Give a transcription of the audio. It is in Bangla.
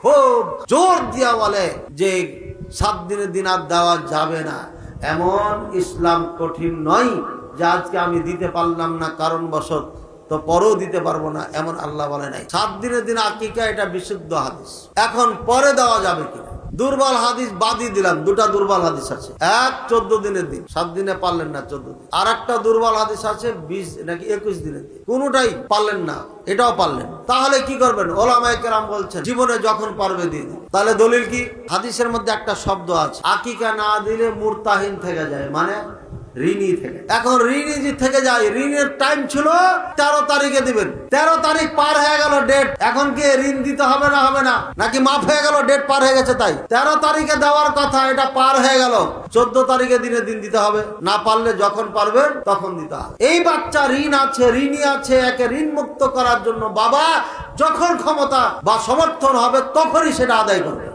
খুব জোর দিয়া বলে যে 7 দিনের দিন আর দেওয়া যাবে না। এমন ইসলাম কঠিন নয় যে আজকে আমি দিতে পারলাম না কারণবশত তো পরেও দিতে পারবো না, এমন আল্লাহ বলে নাই। 7 দিনের দিন আকিকা এটা বিশুদ্ধ হাদিস। এখন পরে দেওয়া যাবে কিনা, দুর্বল হাদিস বাদই দিলাম। দুটা দুর্বল হাদিস আছে, এক 14 দিনের দিন, 7 দিনে পারলেন না 14 দিন। আর একটা দুর্বল হাদিস আছে 20 নাকি 21 দিনের দিন, কোনোটাই পারলেন না, এটাও পারলেন। তাহলে কি করবেন? ওলামায়ে কেরাম বলছেন জীবনে যখন পারবে দিয়ে দিন। তাহলে দলিল কি? হাদিসের মধ্যে একটা শব্দ আছে, আকিকা না দিলে মুরতাহিন থেকে যায়, মানে ঋণী থেকে। এখন ঋণী যে থেকে যায়, ঋণের টাইম ছিল 13 তারিখে দিবেন, 13 তারিখ পার হয়ে গেল ডেট, এখন কি ঋণ দিতে হবে না হবে না, নাকি মাফ হয়ে গেল, ডেট পার হয়ে গেছে তাই 13 তারিখে দেওয়ার কথা, এটা পার হয়ে গেল, 14 তারিখে দিনে দিন দিতে হবে। না পারলে যখন পারবেন তখন দিতে হবে। এই বাচ্চা ঋণ আছে, ঋণী আছে, একে ঋণ মুক্ত করার জন্য বাবা যখন ক্ষমতা বা সমর্থন হবে তখনই সেটা আদায় করবে।